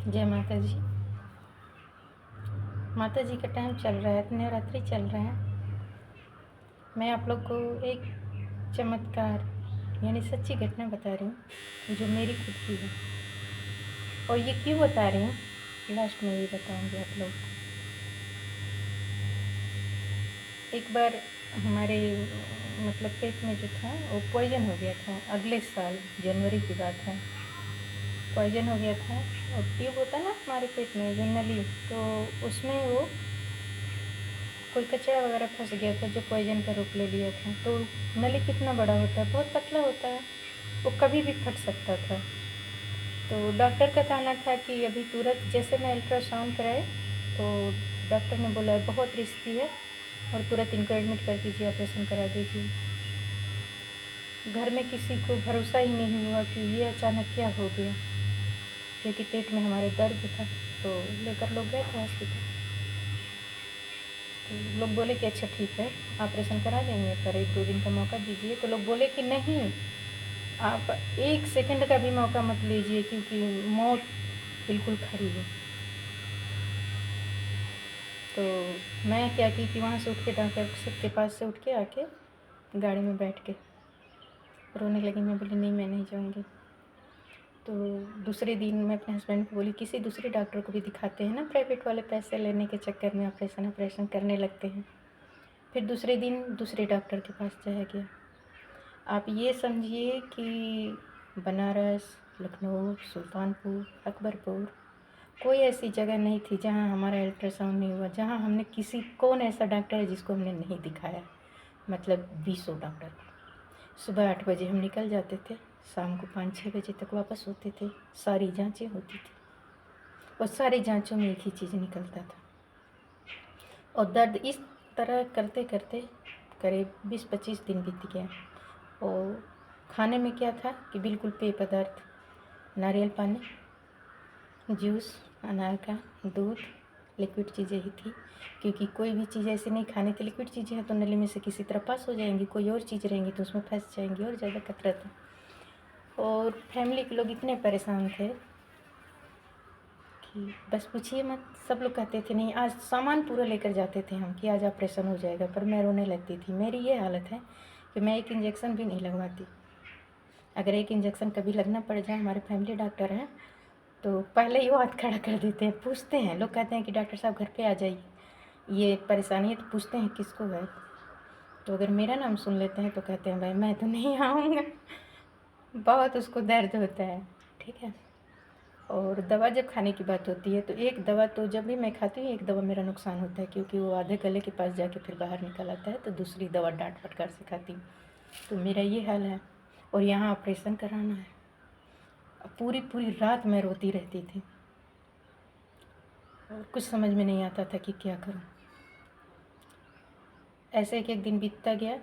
जय माता जी। माता जी का टाइम चल रहा है, नवरात्रि चल रहा है। मैं आप लोग को एक चमत्कार यानी सच्ची घटना बता रही हूँ जो मेरी खुद की है। और ये क्यों बता रही हूँ लास्ट में भी बताऊँगी आप लोग को। एक बार हमारे मतलब पेट में जो था वो पॉइजन हो गया था। अगले साल जनवरी की बात है, पॉइजन हो गया था। और ट्यूब होता है ना हमारे पेट में जो नली, तो उसमें वो कोई कचरा वगैरह फंस गया था जो पॉइजन का रूप ले लिया था। तो नली कितना बड़ा होता है, बहुत पतला होता है, वो कभी भी फट सकता था। तो डॉक्टर का कहना था कि अभी तुरंत जैसे मैं अल्ट्रासाउंड कराए तो डॉक्टर ने बोला बहुत रिस्की है और तुरंत इनको एडमिट कर दीजिए, ऑपरेशन करा दीजिए। घर में किसी को भरोसा ही नहीं हुआ कि ये अचानक क्या हो गया, क्योंकि पेट में हमारे दर्द था। तो लेकर लोग गए थे हॉस्पिटल। तो लोग बोले कि अच्छा ठीक है, ऑपरेशन करा देंगे, पर 1-2 दिन का मौका दीजिए। तो लोग बोले कि नहीं, आप 1 सेकंड का भी मौका मत लीजिए, क्योंकि मौत बिल्कुल खड़ी है। तो मैं क्या की कि वहाँ से उठ के डॉक्टर के पास से उठ के आके गाड़ी में बैठ के रोने लगी। मैं बोली नहीं, मैं नहीं जाऊँगी। तो दूसरे दिन मैं अपने हस्बैंड को बोली किसी दूसरे डॉक्टर को भी दिखाते हैं ना, प्राइवेट वाले पैसे लेने के चक्कर में ऑपरेशन करने लगते हैं। फिर दूसरे दिन दूसरे डॉक्टर के पास जाया गया। आप ये समझिए कि बनारस, लखनऊ, सुल्तानपुर, अकबरपुर कोई ऐसी जगह नहीं थी जहाँ हमारा अल्ट्रासाउंड नहीं हुआ, जहाँ हमने किसी कौन ऐसा डॉक्टर है जिसको हमने नहीं दिखाया। मतलब 20 डॉक्टर। सुबह 8 बजे हम निकल जाते थे, शाम को 5-6 बजे तक वापस होते थे। सारी जांचें होती थी और सारी जांचों में एक ही चीज़ निकलता था। और दर्द इस तरह करते करते करीब 20-25 दिन बीत गया। और खाने में क्या था कि बिल्कुल पेय पदार्थ, नारियल पानी, जूस, अनार का दूध, लिक्विड चीज़ें ही थी। क्योंकि कोई भी चीज़ ऐसी नहीं खानी थी, लिक्विड चीज़ें हैं तो नली में से किसी तरह पास हो जाएंगी, कोई और चीज़ रहेंगी तो उसमें फंस जाएंगी और ज़्यादा खतरा था। और फैमिली के लोग इतने परेशान थे कि बस पूछिए मत। सब लोग कहते थे नहीं, आज सामान पूरा लेकर जाते थे हम कि आज ऑपरेशन हो जाएगा, पर मैं रोने लगती थी। मेरी ये हालत है कि मैं एक इंजेक्शन भी नहीं लगवाती। अगर एक इंजेक्शन कभी लगना पड़ जाए, हमारे फैमिली डॉक्टर हैं तो पहले ही वो हाथ खड़ा कर देते हैं। पूछते हैं, लोग कहते हैं कि डॉक्टर साहब घर पे आ जाइए, ये परेशानी है। तो पूछते हैं किसको है, तो अगर मेरा नाम सुन लेते हैं तो कहते हैं भाई मैं तो नहीं आऊँगा। बहुत उसको दर्द होता है, ठीक है। और दवा जब खाने की बात होती है तो एक दवा तो जब भी मैं खाती हूँ एक दवा मेरा नुकसान होता है, क्योंकि वो आधे गले के पास जाके फिर बाहर निकल आता है। तो दूसरी दवा डांट फटकार से खाती हूँ। तो मेरा ये हाल है। और यहाँ ऑपरेशन कराना है। पूरी पूरी रात मैं रोती रहती थी और कुछ समझ में नहीं आता था कि क्या करूँ। ऐसे एक एक दिन बीतता गया।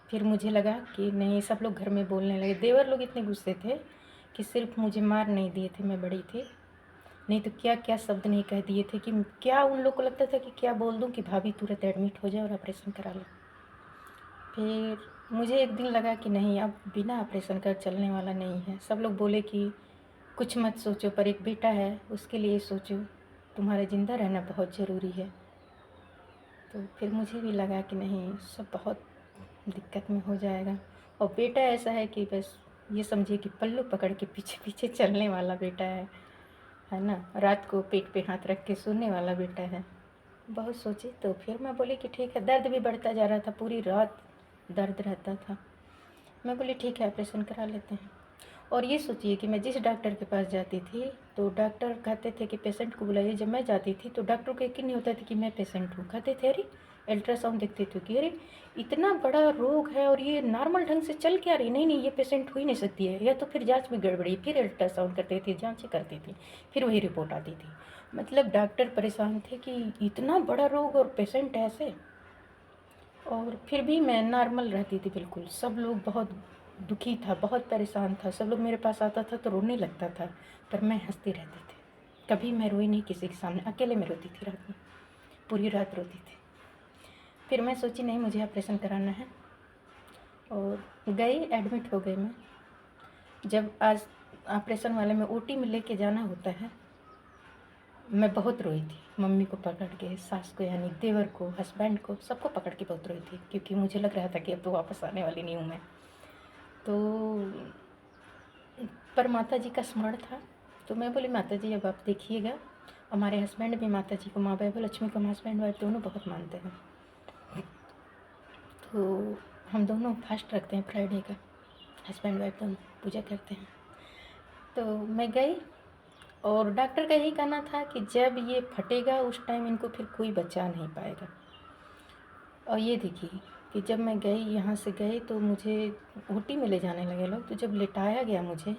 फिर मुझे लगा कि नहीं, सब लोग घर में बोलने लगे। देवर लोग इतने गुस्से थे कि सिर्फ मुझे मार नहीं दिए थे, मैं बड़ी थी, नहीं तो क्या क्या शब्द नहीं कह दिए थे कि क्या उन लोग को लगता था कि क्या बोल दूं कि भाभी तुरंत एडमिट हो जाए और ऑपरेशन करा लो। फिर मुझे एक दिन लगा कि नहीं, अब बिना ऑपरेशन कर चलने वाला नहीं है। सब लोग बोले कि कुछ मत सोचो, पर एक बेटा है उसके लिए सोचो, तुम्हारा ज़िंदा रहना बहुत ज़रूरी है। तो फिर मुझे भी लगा कि नहीं, सब बहुत दिक्कत में हो जाएगा। और बेटा ऐसा है कि बस ये समझिए कि पल्लू पकड़ के पीछे पीछे चलने वाला बेटा है ना। रात को पेट पे हाथ रख के सोने वाला बेटा है। बहुत सोची तो फिर मैं बोली कि ठीक है। दर्द भी बढ़ता जा रहा था, पूरी रात दर्द रहता था। मैं बोली ठीक है, ऑपरेशन करा लेते हैं। और ये सोचिए कि मैं जिस डॉक्टर के पास जाती थी तो डॉक्टर कहते थे कि पेशेंट को बुलाइए। जब मैं जाती थी तो डॉक्टर को यकीन नहीं होता था कि मैं पेशेंट हूँ। कहते थे अरे, अल्ट्रासाउंड देखते थे कि अरे इतना बड़ा रोग है और ये नॉर्मल ढंग से चल क्या रही, नहीं नहीं ये पेशेंट हो ही नहीं सकती है, या तो फिर जांच में गड़बड़ी। फिर अल्ट्रासाउंड करते थे, जाँचें करती थी, फिर वही रिपोर्ट आती थी। मतलब डॉक्टर परेशान थे कि इतना बड़ा रोग और पेशेंट ऐसे। और फिर भी मैं नॉर्मल रहती थी बिल्कुल। सब लोग बहुत दुखी था, बहुत परेशान था। सब लोग मेरे पास आता था तो रोने लगता था, पर मैं हंसती रहती थी। कभी मैं रोई नहीं किसी के सामने, अकेले में रोती थी। रात में पूरी रात रोती थी। फिर मैं सोची नहीं, मुझे ऑपरेशन कराना है और गई, एडमिट हो गई मैं। जब आज ऑपरेशन वाले में ओटी में लेके जाना होता है मैं बहुत रोई थी, मम्मी को पकड़ के, सास को यानी देवर को, हस्बैंड को, सबको पकड़ के बहुत रोई थी, क्योंकि मुझे लग रहा था कि अब तो वापस आने वाली नहीं हूँ मैं। तो पर माता जी का स्मरण था, तो मैं बोली माता जी अब आप देखिएगा। हमारे हस्बैंड भी माता जी को, माँ वैभव लक्ष्मी को, हम हस्बैंड वाइफ दोनों बहुत मानते हैं। तो हम दोनों फास्ट रखते हैं फ्राइडे का, हस्बैंड वाइफ दोनों पूजा करते हैं। तो मैं गई, और डॉक्टर का यही कहना था कि जब ये फटेगा उस टाइम इनको फिर कोई बचा नहीं पाएगा। और ये देखिए कि जब मैं गई, यहाँ से गई, तो मुझे ओटी में ले जाने लगे लोग। तो जब लिटाया गया मुझे,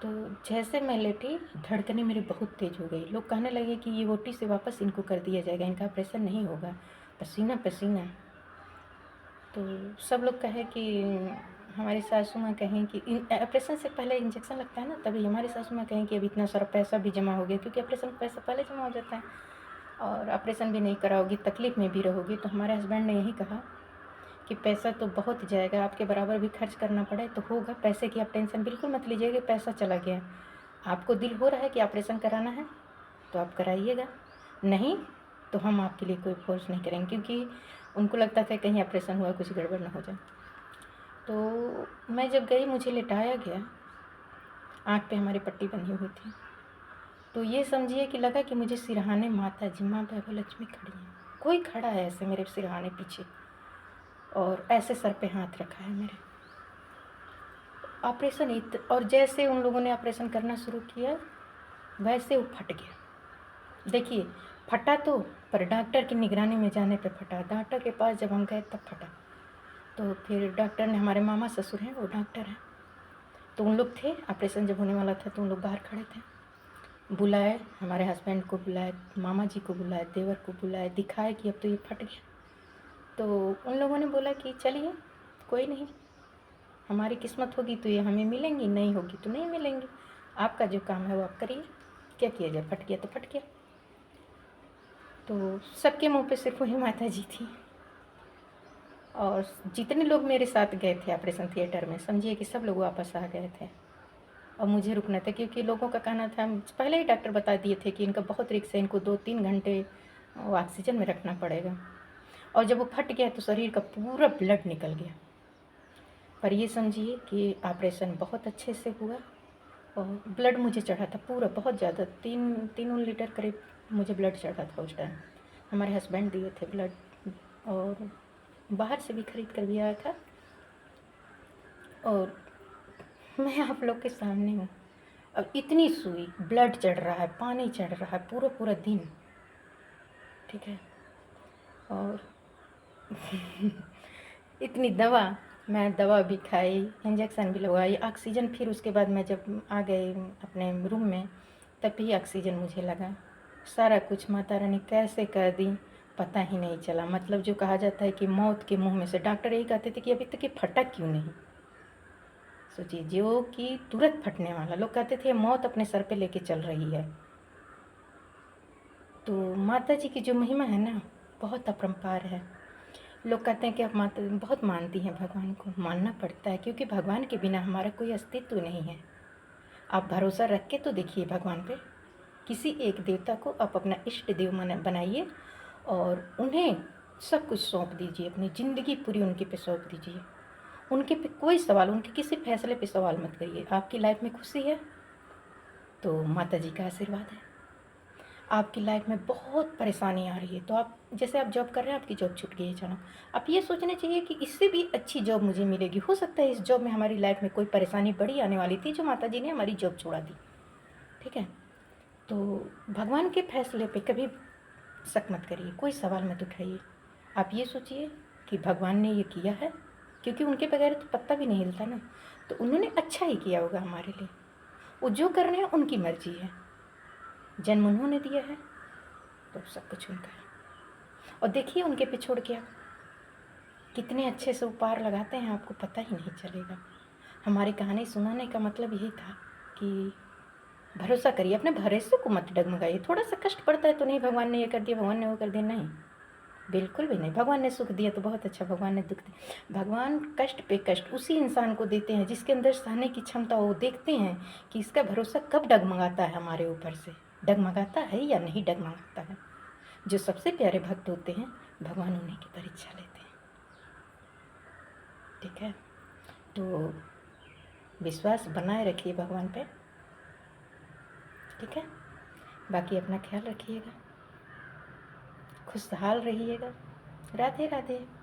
तो जैसे मैं लेटी, धड़कनें मेरी बहुत तेज़ हो गई। लोग कहने लगे कि ये ओटी से वापस इनको कर दिया जाएगा, इनका ऑपरेशन नहीं होगा, पसीना पसीना। तो सब लोग कहे कि, हमारी सासू माँ कहें कि ऑपरेशन से पहले इंजेक्शन लगता है ना, तभी हमारी सासू माँ कहें कि अब इतना सारा पैसा भी जमा हो गया, क्योंकि ऑपरेशन का पैसा पहले जमा हो जाता है, और ऑपरेशन भी नहीं कराओगी, तकलीफ़ में भी रहोगी। तो हमारे हस्बैंड ने यही कहा कि पैसा तो बहुत जाएगा, आपके बराबर भी खर्च करना पड़े तो होगा, पैसे की आप टेंशन बिल्कुल मत लीजिए कि पैसा चला गया। आपको दिल हो रहा है कि ऑपरेशन कराना है तो आप कराइएगा, नहीं तो हम आपके लिए कोई फोर्स नहीं करेंगे, क्योंकि उनको लगता था कहीं ऑपरेशन हुआ कुछ गड़बड़ ना हो जाए। तो मैं जब गई, मुझे लिटाया गया, आँख पे हमारी पट्टी बंधी हुई थी। तो ये समझिए कि लगा कि मुझे सिरहाने माता जी, माँ वैभव लक्ष्मी खड़ी हैं, कोई खड़ा है ऐसे मेरे सिरहाने पीछे, और ऐसे सर पे हाथ रखा है मेरे। ऑपरेशन और जैसे उन लोगों ने ऑपरेशन करना शुरू किया, वैसे वो फट गया। देखिए फटा तो, पर डॉक्टर की निगरानी में जाने पे फटा। डॉक्टर के पास जब हम गए तब फटा। तो फिर डॉक्टर ने, हमारे मामा ससुर हैं वो डॉक्टर हैं, तो उन लोग थे, ऑपरेशन जब होने वाला था तो उन लोग बाहर खड़े थे। बुलाए, हमारे हस्बैंड को बुलाए, मामा जी को बुलाए, देवर को बुलाए, दिखाए कि अब तो ये फट गया। तो उन लोगों ने बोला कि चलिए कोई नहीं, हमारी किस्मत होगी तो ये हमें मिलेंगी, नहीं होगी तो नहीं मिलेंगी, आपका जो काम है वो आप करिए, क्या किया जाए, फट गया तो फट गया। तो सबके मुंह पे सिर्फ वही माता जी थी। और जितने लोग मेरे साथ गए थे ऑपरेशन थिएटर में, समझिए कि सब लोग वापस आ गए थे, और मुझे रुकना था, क्योंकि लोगों का कहना था, पहले ही डॉक्टर बता दिए थे कि इनका बहुत रिस्क है, इनको 2-3 घंटे ऑक्सीजन में रखना पड़ेगा। और जब वो फट गया तो शरीर का पूरा ब्लड निकल गया। पर ये समझिए कि ऑपरेशन बहुत अच्छे से हुआ, और ब्लड मुझे चढ़ा था पूरा, बहुत ज़्यादा, 3 लीटर करीब मुझे ब्लड चढ़ा था उस टाइम। हमारे हस्बैंड दिए थे ब्लड, और बाहर से भी खरीद कर भी आया था। और मैं आप लोग के सामने हूँ, अब इतनी सुई, ब्लड चढ़ रहा है, पानी चढ़ रहा है पूरा पूरा दिन, ठीक है, और इतनी दवा, मैं दवा भी खाई, इंजेक्शन भी लगवाई, ऑक्सीजन, फिर उसके बाद मैं जब आ गई अपने रूम में, तब भी ऑक्सीजन मुझे लगा। सारा कुछ माता रानी कैसे कर दी पता ही नहीं चला। मतलब जो कहा जाता है कि मौत के मुंह में से, डॉक्टर यही कहते थे कि अभी तक ये फटा क्यों नहीं। सोचिए, जो कि तुरंत फटने वाला, लोग कहते थे मौत अपने सर पे लेके चल रही है। तो माता जी की जो महिमा है ना, बहुत अपरंपार है। लोग कहते हैं कि आप माता बहुत मानती हैं भगवान को, मानना पड़ता है, क्योंकि भगवान के बिना हमारा कोई अस्तित्व नहीं है। आप भरोसा रख के तो देखिए भगवान पे, किसी एक देवता को आप अपना इष्ट देव बनाइए, और उन्हें सब कुछ सौंप दीजिए, अपनी ज़िंदगी पूरी उनके पे सौंप दीजिए। उनके पे कोई सवाल, उनके किसी फैसले पे सवाल मत करिए। आपकी लाइफ में खुशी है तो माता जी का आशीर्वाद है। आपकी लाइफ में बहुत परेशानी आ रही है, तो आप, जैसे आप जॉब कर रहे हैं, आपकी जॉब छूट गई है, चलो, आप ये सोचना चाहिए कि इससे भी अच्छी जॉब मुझे मिलेगी। हो सकता है इस जॉब में हमारी लाइफ में कोई परेशानी बड़ी आने वाली थी, जो माता जी ने हमारी जॉब छोड़ा दी, ठीक है। तो भगवान के फैसले पे कभी शक मत करिए, कोई सवाल मत उठाइए। आप ये सोचिए कि भगवान ने ये किया है, क्योंकि उनके बगैर तो पत्ता भी नहीं हिलता ना, तो उन्होंने अच्छा ही किया होगा हमारे लिए। वो जो कर रहे हैं उनकी मर्जी है, जन्म उन्होंने दिया है तो सब कुछ उनका है। और देखिए उनके पे छोड़ के आप कितने अच्छे से उपहार लगाते हैं, आपको पता ही नहीं चलेगा। हमारी कहानी सुनाने का मतलब यही था कि भरोसा करिए, अपने भरोसे को मत डगमगाइए। थोड़ा सा कष्ट पड़ता है तो नहीं भगवान ने ये कर दिया, भगवान ने वो कर दिया, नहीं, बिल्कुल भी नहीं। भगवान ने सुख दिया तो बहुत अच्छा, भगवान ने दुख दिया। भगवान कष्ट पे कष्ट उसी इंसान को देते हैं जिसके अंदर सहने की क्षमता हो। वो देखते हैं कि इसका भरोसा कब डगमगाता है हमारे ऊपर से, डगमगाता है या नहीं डगमगाता है। जो सबसे प्यारे भक्त होते हैं भगवान उन्हीं की परीक्षा लेते हैं। ठीक है, तो विश्वास बनाए रखिए भगवान पे। ठीक है, बाकी अपना ख्याल रखिएगा, खुशहाल रहिएगा। राधे राधे।